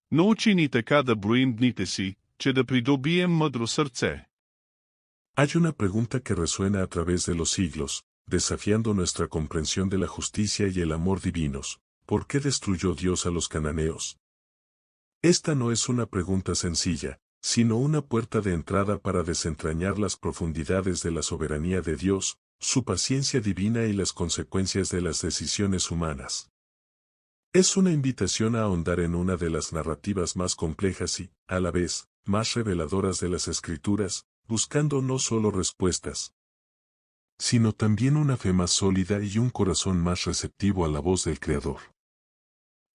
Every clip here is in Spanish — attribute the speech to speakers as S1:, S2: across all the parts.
S1: No učinite kada brindnite si, če da pridobijem modro srce.
S2: Hay una pregunta que resuena a través de los siglos, desafiando nuestra comprensión de la justicia y el amor divinos. ¿Por qué destruyó Dios a los cananeos? Esta no es una pregunta sencilla, sino una puerta de entrada para desentrañar las profundidades de la soberanía de Dios, su paciencia divina y las consecuencias de las decisiones humanas. Es una invitación a ahondar en una de las narrativas más complejas y, a la vez, más reveladoras de las Escrituras, buscando no solo respuestas, sino también una fe más sólida y un corazón más receptivo a la voz del Creador.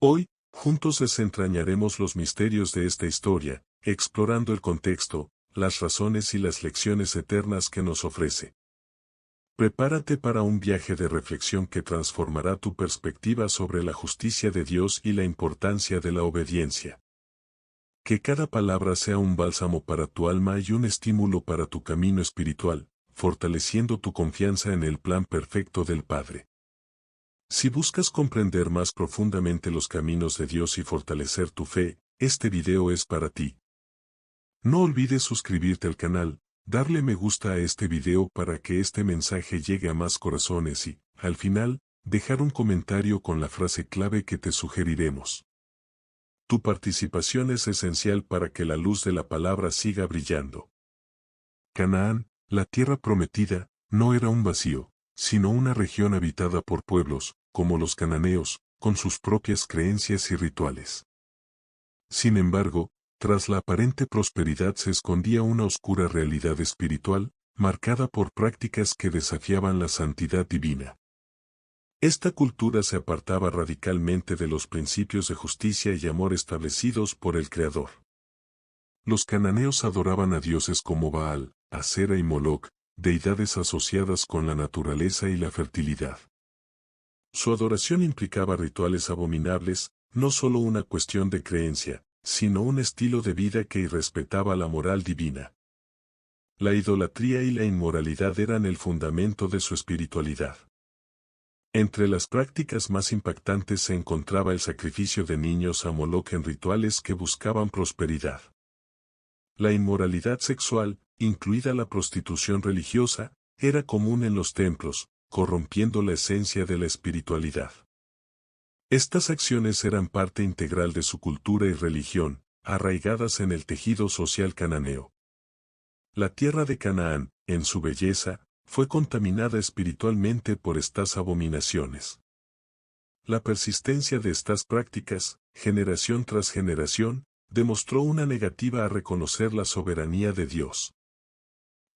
S2: Hoy, juntos desentrañaremos los misterios de esta historia, explorando el contexto, las razones y las lecciones eternas que nos ofrece. Prepárate para un viaje de reflexión que transformará tu perspectiva sobre la justicia de Dios y la importancia de la obediencia. Que cada palabra sea un bálsamo para tu alma y un estímulo para tu camino espiritual, fortaleciendo tu confianza en el plan perfecto del Padre. Si buscas comprender más profundamente los caminos de Dios y fortalecer tu fe, este video es para ti. No olvides suscribirte al canal, darle me gusta a este video para que este mensaje llegue a más corazones y, al final, dejar un comentario con la frase clave que te sugeriremos. Tu participación es esencial para que la luz de la palabra siga brillando. Canaán, la tierra prometida, no era un vacío, sino una región habitada por pueblos, como los cananeos, con sus propias creencias y rituales. Sin embargo, tras la aparente prosperidad se escondía una oscura realidad espiritual, marcada por prácticas que desafiaban la santidad divina. Esta cultura se apartaba radicalmente de los principios de justicia y amor establecidos por el Creador. Los cananeos adoraban a dioses como Baal, Asera y Moloc, deidades asociadas con la naturaleza y la fertilidad. Su adoración implicaba rituales abominables, no solo una cuestión de creencia, sino un estilo de vida que irrespetaba la moral divina. La idolatría y la inmoralidad eran el fundamento de su espiritualidad. Entre las prácticas más impactantes se encontraba el sacrificio de niños a Moloc en rituales que buscaban prosperidad. La inmoralidad sexual, incluida la prostitución religiosa, era común en los templos, corrompiendo la esencia de la espiritualidad. Estas acciones eran parte integral de su cultura y religión, arraigadas en el tejido social cananeo. La tierra de Canaán, en su belleza, fue contaminada espiritualmente por estas abominaciones. La persistencia de estas prácticas, generación tras generación, demostró una negativa a reconocer la soberanía de Dios.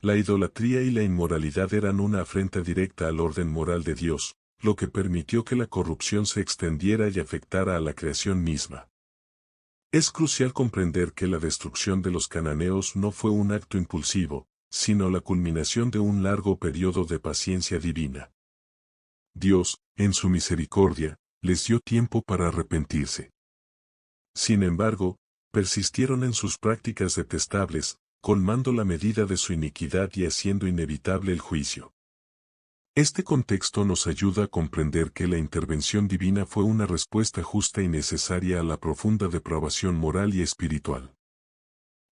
S2: La idolatría y la inmoralidad eran una afrenta directa al orden moral de Dios, lo que permitió que la corrupción se extendiera y afectara a la creación misma. Es crucial comprender que la destrucción de los cananeos no fue un acto impulsivo, sino la culminación de un largo periodo de paciencia divina. Dios, en su misericordia, les dio tiempo para arrepentirse. Sin embargo, persistieron en sus prácticas detestables, colmando la medida de su iniquidad y haciendo inevitable el juicio. Este contexto nos ayuda a comprender que la intervención divina fue una respuesta justa y necesaria a la profunda depravación moral y espiritual.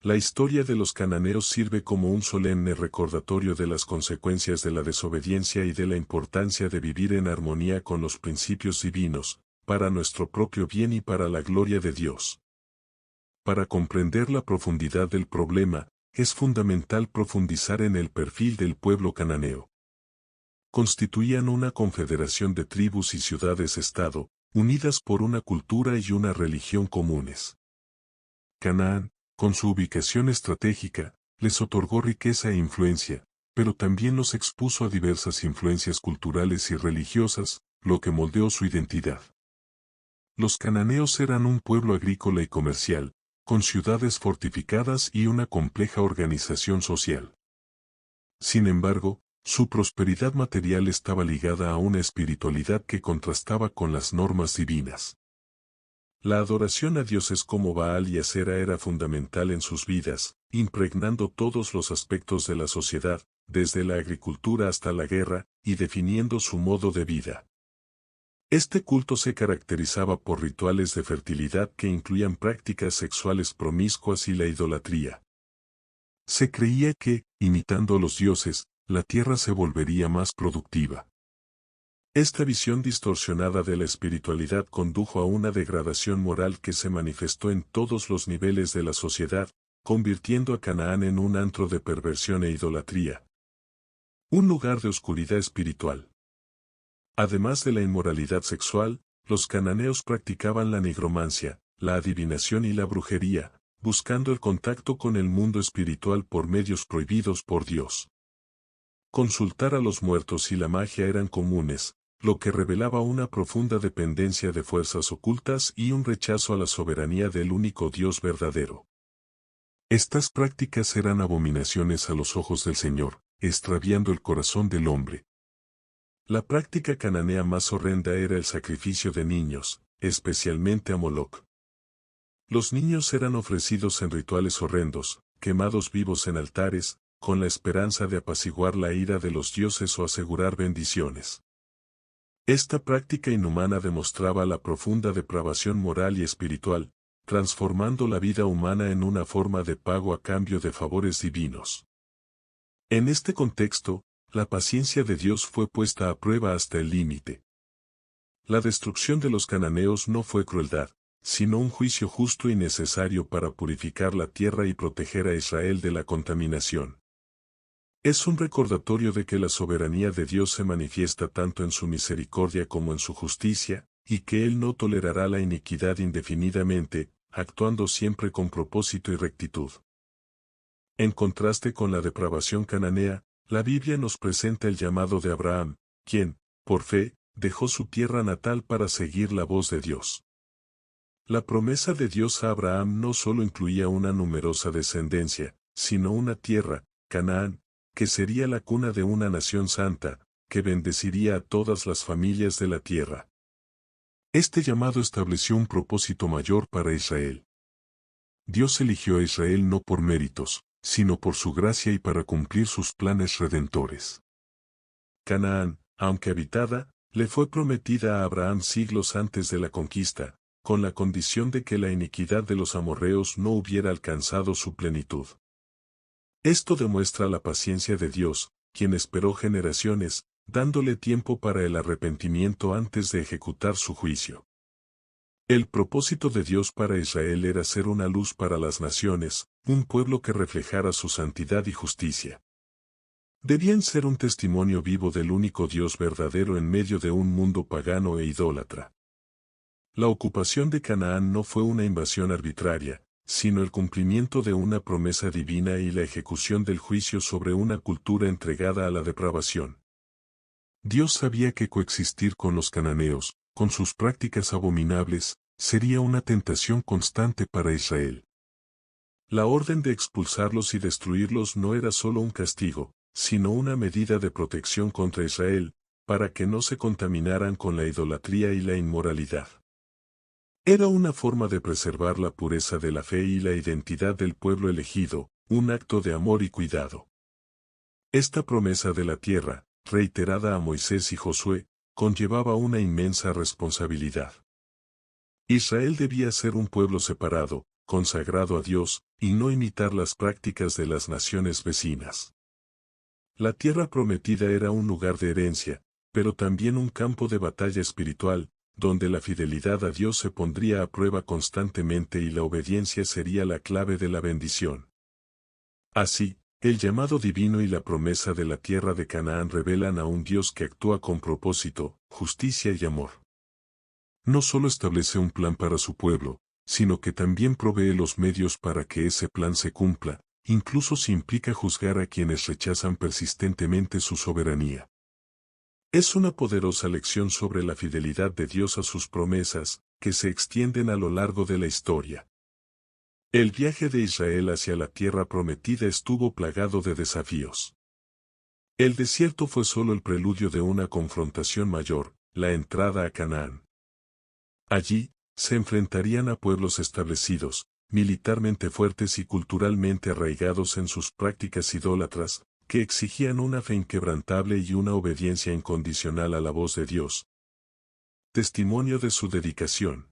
S2: La historia de los cananeos sirve como un solemne recordatorio de las consecuencias de la desobediencia y de la importancia de vivir en armonía con los principios divinos, para nuestro propio bien y para la gloria de Dios. Para comprender la profundidad del problema, es fundamental profundizar en el perfil del pueblo cananeo. Constituían una confederación de tribus y ciudades-estado, unidas por una cultura y una religión comunes. Canaán, con su ubicación estratégica, les otorgó riqueza e influencia, pero también los expuso a diversas influencias culturales y religiosas, lo que moldeó su identidad. Los cananeos eran un pueblo agrícola y comercial, con ciudades fortificadas y una compleja organización social. Sin embargo, su prosperidad material estaba ligada a una espiritualidad que contrastaba con las normas divinas. La adoración a dioses como Baal y Asera era fundamental en sus vidas, impregnando todos los aspectos de la sociedad, desde la agricultura hasta la guerra, y definiendo su modo de vida. Este culto se caracterizaba por rituales de fertilidad que incluían prácticas sexuales promiscuas y la idolatría. Se creía que, imitando a los dioses, la tierra se volvería más productiva. Esta visión distorsionada de la espiritualidad condujo a una degradación moral que se manifestó en todos los niveles de la sociedad, convirtiendo a Canaán en un antro de perversión e idolatría. Un lugar de oscuridad espiritual. Además de la inmoralidad sexual, los cananeos practicaban la nigromancia, la adivinación y la brujería, buscando el contacto con el mundo espiritual por medios prohibidos por Dios. Consultar a los muertos y la magia eran comunes, lo que revelaba una profunda dependencia de fuerzas ocultas y un rechazo a la soberanía del único Dios verdadero. Estas prácticas eran abominaciones a los ojos del Señor, extraviando el corazón del hombre. La práctica cananea más horrenda era el sacrificio de niños, especialmente a Moloc. Los niños eran ofrecidos en rituales horrendos, quemados vivos en altares, con la esperanza de apaciguar la ira de los dioses o asegurar bendiciones. Esta práctica inhumana demostraba la profunda depravación moral y espiritual, transformando la vida humana en una forma de pago a cambio de favores divinos. En este contexto, la paciencia de Dios fue puesta a prueba hasta el límite. La destrucción de los cananeos no fue crueldad, sino un juicio justo y necesario para purificar la tierra y proteger a Israel de la contaminación. Es un recordatorio de que la soberanía de Dios se manifiesta tanto en su misericordia como en su justicia, y que Él no tolerará la iniquidad indefinidamente, actuando siempre con propósito y rectitud. En contraste con la depravación cananea, la Biblia nos presenta el llamado de Abraham, quien, por fe, dejó su tierra natal para seguir la voz de Dios. La promesa de Dios a Abraham no solo incluía una numerosa descendencia, sino una tierra, Canaán, que sería la cuna de una nación santa, que bendeciría a todas las familias de la tierra. Este llamado estableció un propósito mayor para Israel. Dios eligió a Israel no por méritos, sino por su gracia y para cumplir sus planes redentores. Canaán, aunque habitada, le fue prometida a Abraham siglos antes de la conquista, con la condición de que la iniquidad de los amorreos no hubiera alcanzado su plenitud. Esto demuestra la paciencia de Dios, quien esperó generaciones, dándole tiempo para el arrepentimiento antes de ejecutar su juicio. El propósito de Dios para Israel era ser una luz para las naciones, un pueblo que reflejara su santidad y justicia. Debían ser un testimonio vivo del único Dios verdadero en medio de un mundo pagano e idólatra. La ocupación de Canaán no fue una invasión arbitraria, sino el cumplimiento de una promesa divina y la ejecución del juicio sobre una cultura entregada a la depravación. Dios sabía que coexistir con los cananeos, con sus prácticas abominables, sería una tentación constante para Israel. La orden de expulsarlos y destruirlos no era solo un castigo, sino una medida de protección contra Israel, para que no se contaminaran con la idolatría y la inmoralidad. Era una forma de preservar la pureza de la fe y la identidad del pueblo elegido, un acto de amor y cuidado. Esta promesa de la tierra, reiterada a Moisés y Josué, conllevaba una inmensa responsabilidad. Israel debía ser un pueblo separado, consagrado a Dios, y no imitar las prácticas de las naciones vecinas. La tierra prometida era un lugar de herencia, pero también un campo de batalla espiritual, donde la fidelidad a Dios se pondría a prueba constantemente y la obediencia sería la clave de la bendición. Así, el llamado divino y la promesa de la tierra de Canaán revelan a un Dios que actúa con propósito, justicia y amor. No solo establece un plan para su pueblo, sino que también provee los medios para que ese plan se cumpla, incluso si implica juzgar a quienes rechazan persistentemente su soberanía. Es una poderosa lección sobre la fidelidad de Dios a sus promesas, que se extienden a lo largo de la historia. El viaje de Israel hacia la tierra prometida estuvo plagado de desafíos. El desierto fue solo el preludio de una confrontación mayor, la entrada a Canaán. Allí, se enfrentarían a pueblos establecidos, militarmente fuertes y culturalmente arraigados en sus prácticas idólatras, que exigían una fe inquebrantable y una obediencia incondicional a la voz de Dios. Testimonio de su dedicación.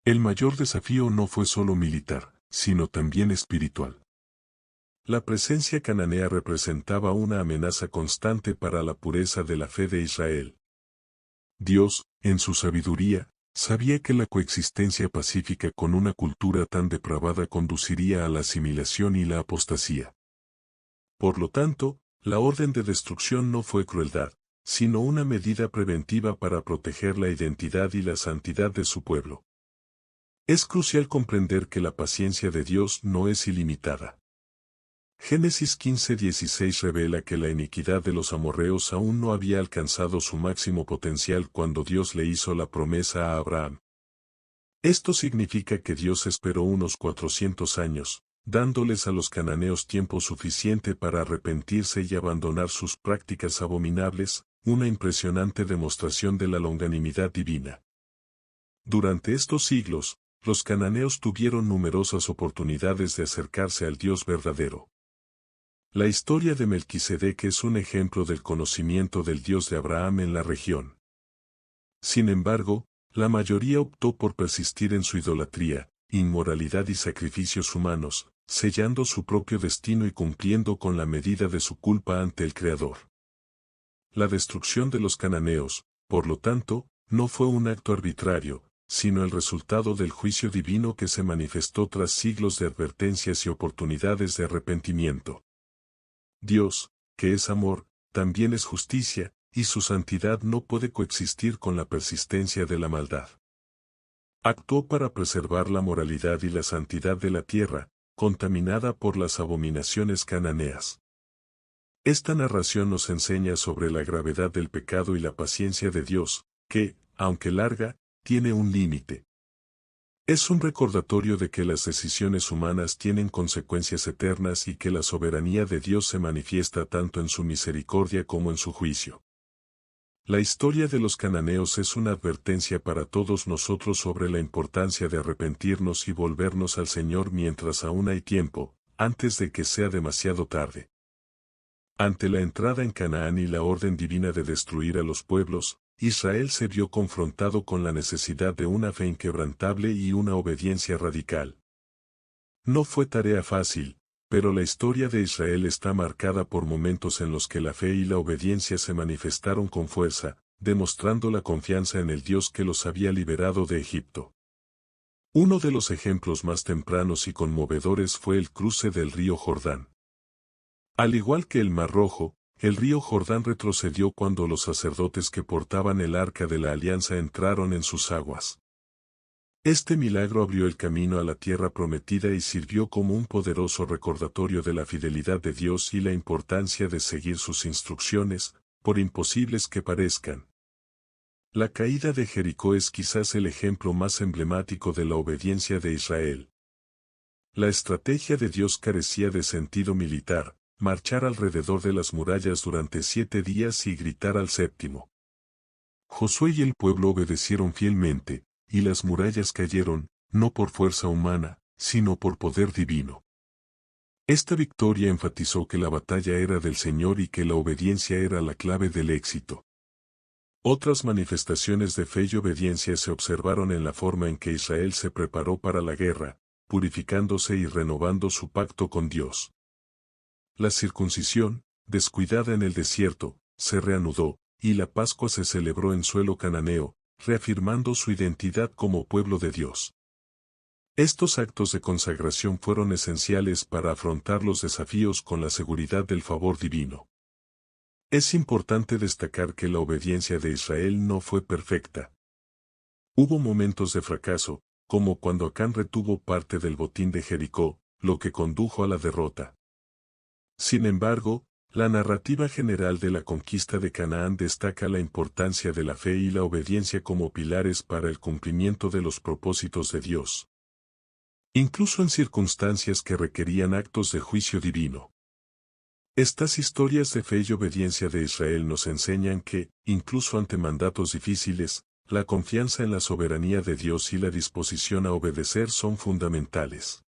S2: El mayor desafío no fue solo militar, sino también espiritual. La presencia cananea representaba una amenaza constante para la pureza de la fe de Israel. Dios, en su sabiduría, sabía que la coexistencia pacífica con una cultura tan depravada conduciría a la asimilación y la apostasía. Por lo tanto, la orden de destrucción no fue crueldad, sino una medida preventiva para proteger la identidad y la santidad de su pueblo. Es crucial comprender que la paciencia de Dios no es ilimitada. Génesis 15:16 revela que la iniquidad de los amorreos aún no había alcanzado su máximo potencial cuando Dios le hizo la promesa a Abraham. Esto significa que Dios esperó unos 400 años, dándoles a los cananeos tiempo suficiente para arrepentirse y abandonar sus prácticas abominables, una impresionante demostración de la longanimidad divina. Durante estos siglos, los cananeos tuvieron numerosas oportunidades de acercarse al Dios verdadero. La historia de Melquisedec es un ejemplo del conocimiento del Dios de Abraham en la región. Sin embargo, la mayoría optó por persistir en su idolatría, inmoralidad y sacrificios humanos, sellando su propio destino y cumpliendo con la medida de su culpa ante el Creador. La destrucción de los cananeos, por lo tanto, no fue un acto arbitrario, sino el resultado del juicio divino que se manifestó tras siglos de advertencias y oportunidades de arrepentimiento. Dios, que es amor, también es justicia, y su santidad no puede coexistir con la persistencia de la maldad. Actuó para preservar la moralidad y la santidad de la tierra, contaminada por las abominaciones cananeas. Esta narración nos enseña sobre la gravedad del pecado y la paciencia de Dios, que, aunque larga, tiene un límite. Es un recordatorio de que las decisiones humanas tienen consecuencias eternas y que la soberanía de Dios se manifiesta tanto en su misericordia como en su juicio. La historia de los cananeos es una advertencia para todos nosotros sobre la importancia de arrepentirnos y volvernos al Señor mientras aún hay tiempo, antes de que sea demasiado tarde. Ante la entrada en Canaán y la orden divina de destruir a los pueblos, Israel se vio confrontado con la necesidad de una fe inquebrantable y una obediencia radical. No fue tarea fácil, pero la historia de Israel está marcada por momentos en los que la fe y la obediencia se manifestaron con fuerza, demostrando la confianza en el Dios que los había liberado de Egipto. Uno de los ejemplos más tempranos y conmovedores fue el cruce del río Jordán. Al igual que el Mar Rojo, el río Jordán retrocedió cuando los sacerdotes que portaban el arca de la alianza entraron en sus aguas. Este milagro abrió el camino a la tierra prometida y sirvió como un poderoso recordatorio de la fidelidad de Dios y la importancia de seguir sus instrucciones, por imposibles que parezcan. La caída de Jericó es quizás el ejemplo más emblemático de la obediencia de Israel. La estrategia de Dios carecía de sentido militar, marchar alrededor de las murallas durante 7 días y gritar al séptimo. Josué y el pueblo obedecieron fielmente, y las murallas cayeron, no por fuerza humana, sino por poder divino. Esta victoria enfatizó que la batalla era del Señor y que la obediencia era la clave del éxito. Otras manifestaciones de fe y obediencia se observaron en la forma en que Israel se preparó para la guerra, purificándose y renovando su pacto con Dios. La circuncisión, descuidada en el desierto, se reanudó, y la Pascua se celebró en suelo cananeo, reafirmando su identidad como pueblo de Dios. Estos actos de consagración fueron esenciales para afrontar los desafíos con la seguridad del favor divino. Es importante destacar que la obediencia de Israel no fue perfecta. Hubo momentos de fracaso, como cuando Acán retuvo parte del botín de Jericó, lo que condujo a la derrota. Sin embargo, la narrativa general de la conquista de Canaán destaca la importancia de la fe y la obediencia como pilares para el cumplimiento de los propósitos de Dios. Incluso en circunstancias que requerían actos de juicio divino. Estas historias de fe y obediencia de Israel nos enseñan que, incluso ante mandatos difíciles, la confianza en la soberanía de Dios y la disposición a obedecer son fundamentales.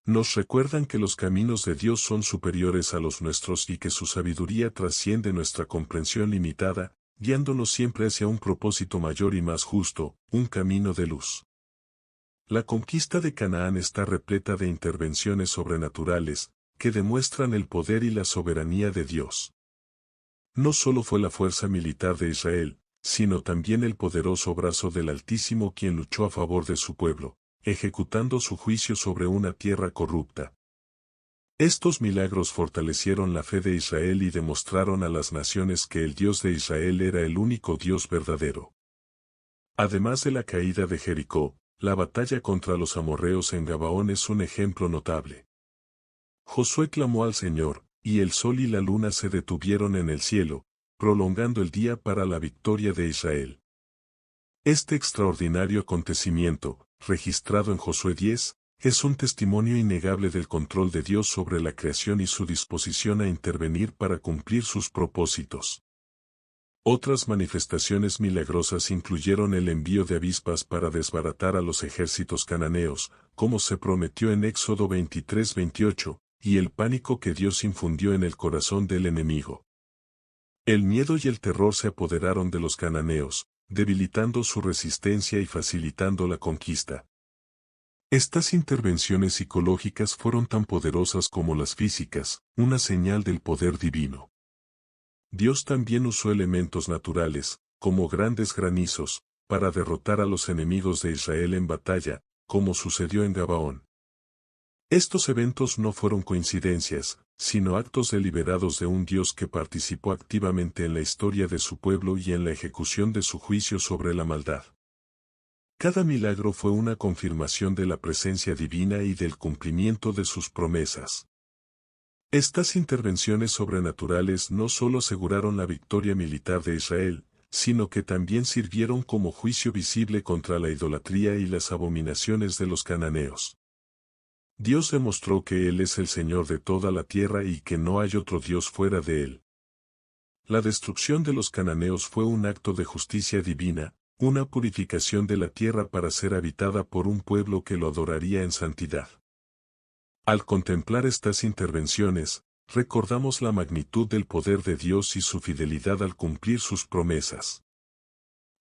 S2: Nos recuerdan que los caminos de Dios son superiores a los nuestros y que su sabiduría trasciende nuestra comprensión limitada, guiándonos siempre hacia un propósito mayor y más justo, un camino de luz. La conquista de Canaán está repleta de intervenciones sobrenaturales, que demuestran el poder y la soberanía de Dios. No solo fue la fuerza militar de Israel, sino también el poderoso brazo del Altísimo quien luchó a favor de su pueblo, ejecutando su juicio sobre una tierra corrupta. Estos milagros fortalecieron la fe de Israel y demostraron a las naciones que el Dios de Israel era el único Dios verdadero. Además de la caída de Jericó, la batalla contra los amorreos en Gabaón es un ejemplo notable. Josué clamó al Señor, y el sol y la luna se detuvieron en el cielo, prolongando el día para la victoria de Israel. Este extraordinario acontecimiento, registrado en Josué 10, es un testimonio innegable del control de Dios sobre la creación y su disposición a intervenir para cumplir sus propósitos. Otras manifestaciones milagrosas incluyeron el envío de avispas para desbaratar a los ejércitos cananeos, como se prometió en Éxodo 23-28, y el pánico que Dios infundió en el corazón del enemigo. El miedo y el terror se apoderaron de los cananeos, debilitando su resistencia y facilitando la conquista. Estas intervenciones psicológicas fueron tan poderosas como las físicas, una señal del poder divino. Dios también usó elementos naturales, como grandes granizos, para derrotar a los enemigos de Israel en batalla, como sucedió en Gabaón. Estos eventos no fueron coincidencias, sino actos deliberados de un Dios que participó activamente en la historia de su pueblo y en la ejecución de su juicio sobre la maldad. Cada milagro fue una confirmación de la presencia divina y del cumplimiento de sus promesas. Estas intervenciones sobrenaturales no solo aseguraron la victoria militar de Israel, sino que también sirvieron como juicio visible contra la idolatría y las abominaciones de los cananeos. Dios demostró que Él es el Señor de toda la tierra y que no hay otro Dios fuera de Él. La destrucción de los cananeos fue un acto de justicia divina, una purificación de la tierra para ser habitada por un pueblo que lo adoraría en santidad. Al contemplar estas intervenciones, recordamos la magnitud del poder de Dios y su fidelidad al cumplir sus promesas.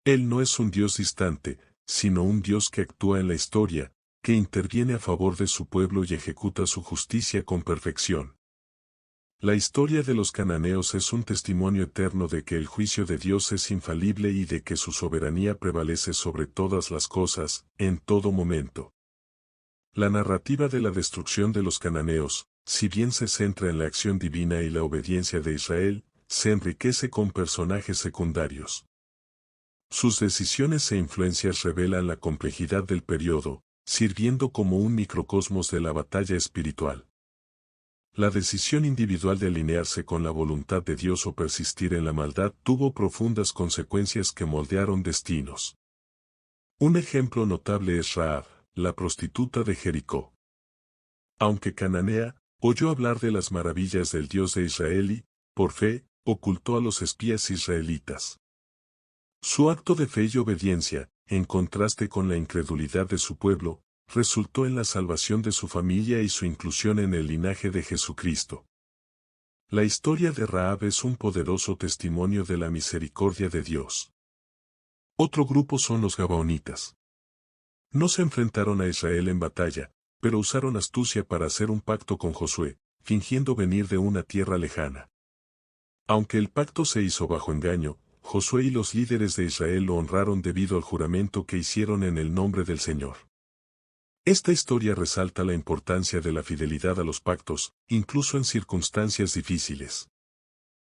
S2: Él no es un Dios distante, sino un Dios que actúa en la historia, que interviene a favor de su pueblo y ejecuta su justicia con perfección. La historia de los cananeos es un testimonio eterno de que el juicio de Dios es infalible y de que su soberanía prevalece sobre todas las cosas, en todo momento. La narrativa de la destrucción de los cananeos, si bien se centra en la acción divina y la obediencia de Israel, se enriquece con personajes secundarios. Sus decisiones e influencias revelan la complejidad del periodo, sirviendo como un microcosmos de la batalla espiritual. La decisión individual de alinearse con la voluntad de Dios o persistir en la maldad tuvo profundas consecuencias que moldearon destinos. Un ejemplo notable es Rahab, la prostituta de Jericó. Aunque cananea, oyó hablar de las maravillas del Dios de Israel y, por fe, ocultó a los espías israelitas. Su acto de fe y obediencia, en contraste con la incredulidad de su pueblo, resultó en la salvación de su familia y su inclusión en el linaje de Jesucristo. La historia de Rahab es un poderoso testimonio de la misericordia de Dios. Otro grupo son los gabaonitas. No se enfrentaron a Israel en batalla, pero usaron astucia para hacer un pacto con Josué, fingiendo venir de una tierra lejana. Aunque el pacto se hizo bajo engaño, Josué y los líderes de Israel lo honraron debido al juramento que hicieron en el nombre del Señor. Esta historia resalta la importancia de la fidelidad a los pactos, incluso en circunstancias difíciles.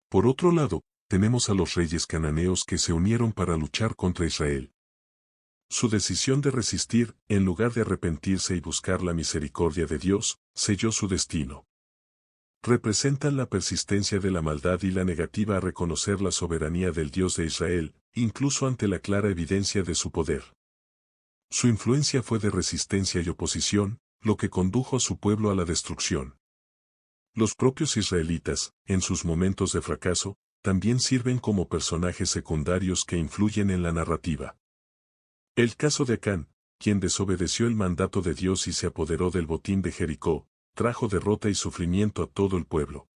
S2: Por otro lado, tenemos a los reyes cananeos que se unieron para luchar contra Israel. Su decisión de resistir, en lugar de arrepentirse y buscar la misericordia de Dios, selló su destino. Representan la persistencia de la maldad y la negativa a reconocer la soberanía del Dios de Israel, incluso ante la clara evidencia de su poder. Su influencia fue de resistencia y oposición, lo que condujo a su pueblo a la destrucción. Los propios israelitas, en sus momentos de fracaso, también sirven como personajes secundarios que influyen en la narrativa. El caso de Acán, quien desobedeció el mandato de Dios y se apoderó del botín de Jericó, trajo derrota y sufrimiento a todo el pueblo.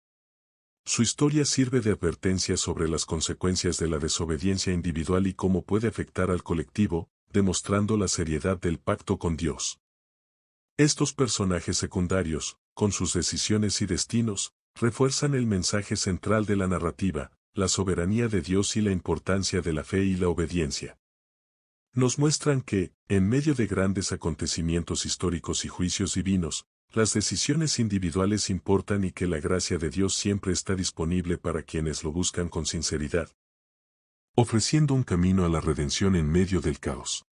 S2: Su historia sirve de advertencia sobre las consecuencias de la desobediencia individual y cómo puede afectar al colectivo, demostrando la seriedad del pacto con Dios. Estos personajes secundarios, con sus decisiones y destinos, refuerzan el mensaje central de la narrativa, la soberanía de Dios y la importancia de la fe y la obediencia. Nos muestran que, en medio de grandes acontecimientos históricos y juicios divinos, las decisiones individuales importan y que la gracia de Dios siempre está disponible para quienes lo buscan con sinceridad, ofreciendo un camino a la redención en medio del caos.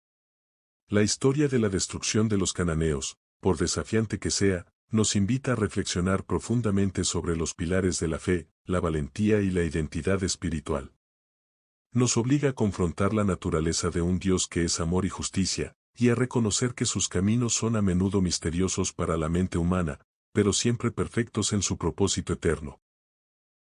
S2: La historia de la destrucción de los cananeos, por desafiante que sea, nos invita a reflexionar profundamente sobre los pilares de la fe, la valentía y la identidad espiritual. Nos obliga a confrontar la naturaleza de un Dios que es amor y justicia, y a reconocer que sus caminos son a menudo misteriosos para la mente humana, pero siempre perfectos en su propósito eterno.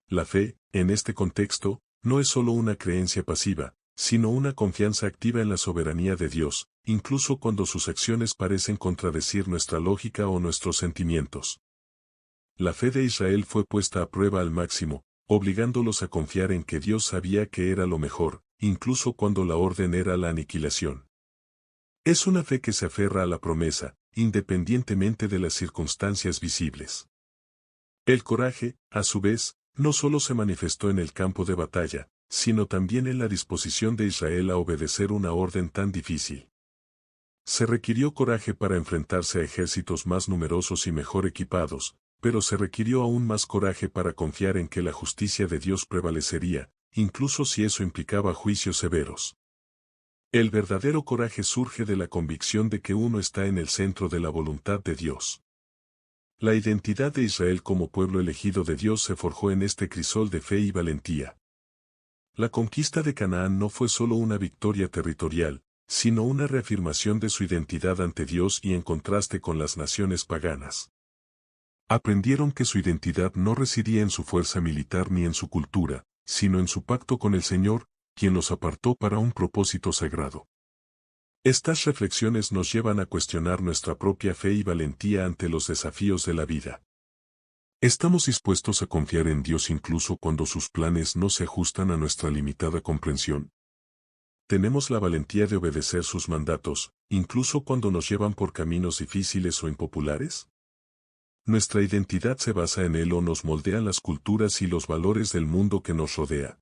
S2: La fe, en este contexto, no es solo una creencia pasiva, sino una confianza activa en la soberanía de Dios, incluso cuando sus acciones parecen contradecir nuestra lógica o nuestros sentimientos. La fe de Israel fue puesta a prueba al máximo, obligándolos a confiar en que Dios sabía que era lo mejor, incluso cuando la orden era la aniquilación. Es una fe que se aferra a la promesa, independientemente de las circunstancias visibles. El coraje, a su vez, no solo se manifestó en el campo de batalla, sino también en la disposición de Israel a obedecer una orden tan difícil. Se requirió coraje para enfrentarse a ejércitos más numerosos y mejor equipados, pero se requirió aún más coraje para confiar en que la justicia de Dios prevalecería, incluso si eso implicaba juicios severos. El verdadero coraje surge de la convicción de que uno está en el centro de la voluntad de Dios. La identidad de Israel como pueblo elegido de Dios se forjó en este crisol de fe y valentía. La conquista de Canaán no fue solo una victoria territorial, sino una reafirmación de su identidad ante Dios y en contraste con las naciones paganas. Aprendieron que su identidad no residía en su fuerza militar ni en su cultura, sino en su pacto con el Señor, quien los apartó para un propósito sagrado. Estas reflexiones nos llevan a cuestionar nuestra propia fe y valentía ante los desafíos de la vida. ¿Estamos dispuestos a confiar en Dios incluso cuando sus planes no se ajustan a nuestra limitada comprensión? ¿Tenemos la valentía de obedecer sus mandatos, incluso cuando nos llevan por caminos difíciles o impopulares? ¿Nuestra identidad se basa en Él o nos moldean las culturas y los valores del mundo que nos rodea?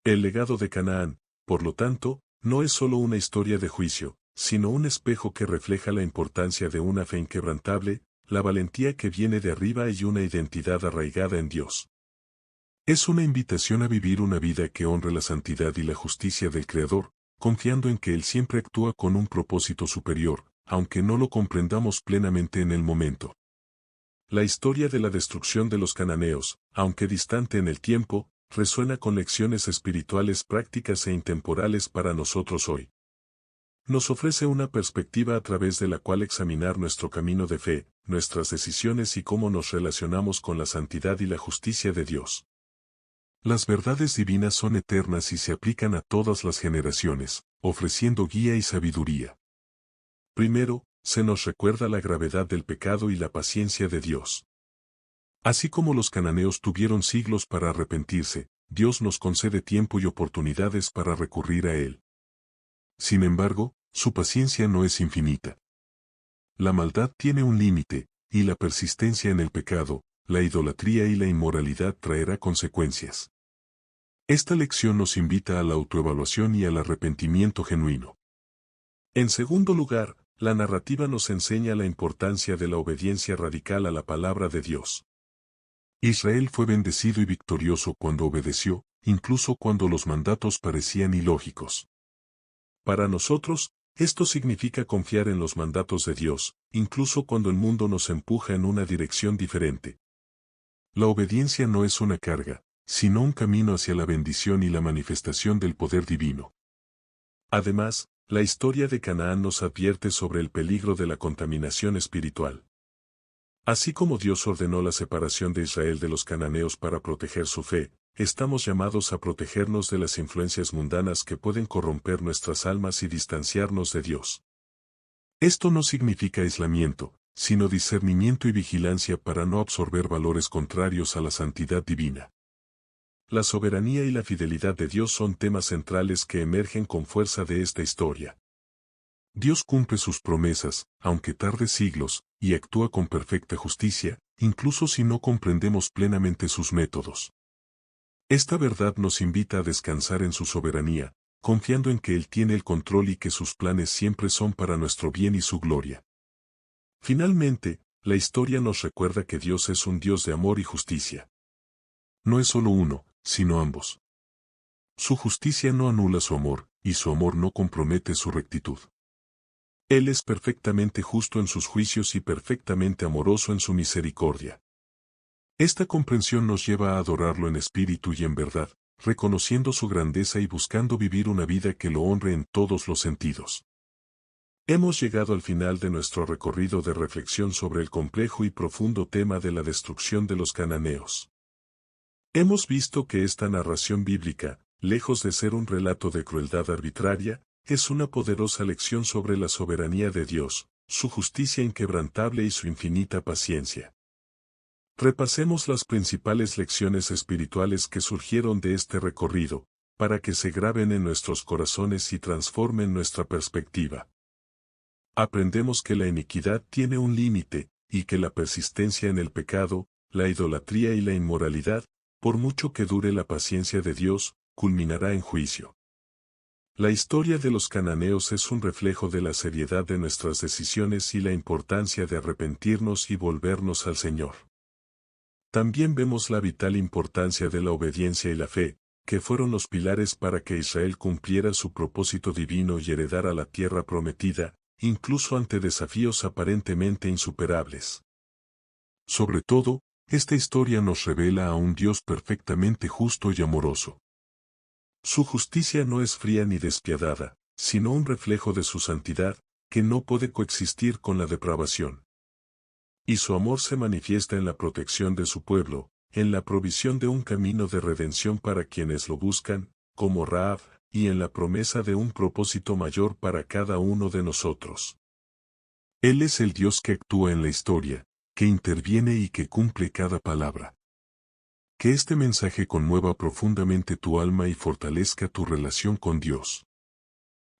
S2: El legado de Canaán, por lo tanto, no es solo una historia de juicio, sino un espejo que refleja la importancia de una fe inquebrantable, la valentía que viene de arriba y una identidad arraigada en Dios. Es una invitación a vivir una vida que honre la santidad y la justicia del Creador, confiando en que Él siempre actúa con un propósito superior, aunque no lo comprendamos plenamente en el momento. La historia de la destrucción de los cananeos, aunque distante en el tiempo, resuena con lecciones espirituales prácticas e intemporales para nosotros hoy. Nos ofrece una perspectiva a través de la cual examinar nuestro camino de fe, nuestras decisiones y cómo nos relacionamos con la santidad y la justicia de Dios. Las verdades divinas son eternas y se aplican a todas las generaciones, ofreciendo guía y sabiduría. Primero, se nos recuerda la gravedad del pecado y la paciencia de Dios. Así como los cananeos tuvieron siglos para arrepentirse, Dios nos concede tiempo y oportunidades para recurrir a Él. Sin embargo, su paciencia no es infinita. La maldad tiene un límite, y la persistencia en el pecado, la idolatría y la inmoralidad traerá consecuencias. Esta lección nos invita a la autoevaluación y al arrepentimiento genuino. En segundo lugar, la narrativa nos enseña la importancia de la obediencia radical a la palabra de Dios. Israel fue bendecido y victorioso cuando obedeció, incluso cuando los mandatos parecían ilógicos. Para nosotros, esto significa confiar en los mandatos de Dios, incluso cuando el mundo nos empuja en una dirección diferente. La obediencia no es una carga, sino un camino hacia la bendición y la manifestación del poder divino. Además, la historia de Canaán nos advierte sobre el peligro de la contaminación espiritual. Así como Dios ordenó la separación de Israel de los cananeos para proteger su fe, estamos llamados a protegernos de las influencias mundanas que pueden corromper nuestras almas y distanciarnos de Dios. Esto no significa aislamiento, sino discernimiento y vigilancia para no absorber valores contrarios a la santidad divina. La soberanía y la fidelidad de Dios son temas centrales que emergen con fuerza de esta historia. Dios cumple sus promesas, aunque tarde siglos, y actúa con perfecta justicia, incluso si no comprendemos plenamente sus métodos. Esta verdad nos invita a descansar en su soberanía, confiando en que Él tiene el control y que sus planes siempre son para nuestro bien y su gloria. Finalmente, la historia nos recuerda que Dios es un Dios de amor y justicia. No es solo uno, sino ambos. Su justicia no anula su amor, y su amor no compromete su rectitud. Él es perfectamente justo en sus juicios y perfectamente amoroso en su misericordia. Esta comprensión nos lleva a adorarlo en espíritu y en verdad, reconociendo su grandeza y buscando vivir una vida que lo honre en todos los sentidos. Hemos llegado al final de nuestro recorrido de reflexión sobre el complejo y profundo tema de la destrucción de los cananeos. Hemos visto que esta narración bíblica, lejos de ser un relato de crueldad arbitraria, es una poderosa lección sobre la soberanía de Dios, su justicia inquebrantable y su infinita paciencia. Repasemos las principales lecciones espirituales que surgieron de este recorrido, para que se graben en nuestros corazones y transformen nuestra perspectiva. Aprendemos que la iniquidad tiene un límite, y que la persistencia en el pecado, la idolatría y la inmoralidad, por mucho que dure la paciencia de Dios, culminará en juicio. La historia de los cananeos es un reflejo de la seriedad de nuestras decisiones y la importancia de arrepentirnos y volvernos al Señor. También vemos la vital importancia de la obediencia y la fe, que fueron los pilares para que Israel cumpliera su propósito divino y heredara la tierra prometida, incluso ante desafíos aparentemente insuperables. Sobre todo, esta historia nos revela a un Dios perfectamente justo y amoroso. Su justicia no es fría ni despiadada, sino un reflejo de su santidad, que no puede coexistir con la depravación. Y su amor se manifiesta en la protección de su pueblo, en la provisión de un camino de redención para quienes lo buscan, como Rahab, y en la promesa de un propósito mayor para cada uno de nosotros. Él es el Dios que actúa en la historia, que interviene y que cumple cada palabra. Que este mensaje conmueva profundamente tu alma y fortalezca tu relación con Dios.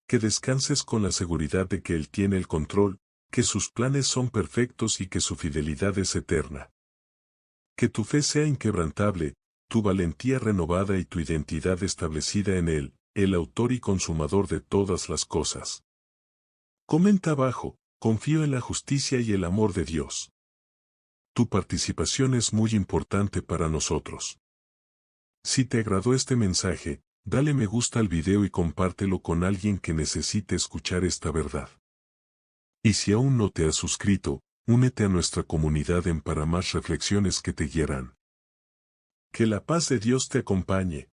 S2: Que descanses con la seguridad de que Él tiene el control, que sus planes son perfectos y que su fidelidad es eterna. Que tu fe sea inquebrantable, tu valentía renovada y tu identidad establecida en Él, el autor y consumador de todas las cosas. Comenta abajo, confío en la justicia y el amor de Dios. Tu participación es muy importante para nosotros. Si te agradó este mensaje, dale me gusta al video y compártelo con alguien que necesite escuchar esta verdad. Y si aún no te has suscrito, únete a nuestra comunidad para más reflexiones que te guiarán. Que la paz de Dios te acompañe.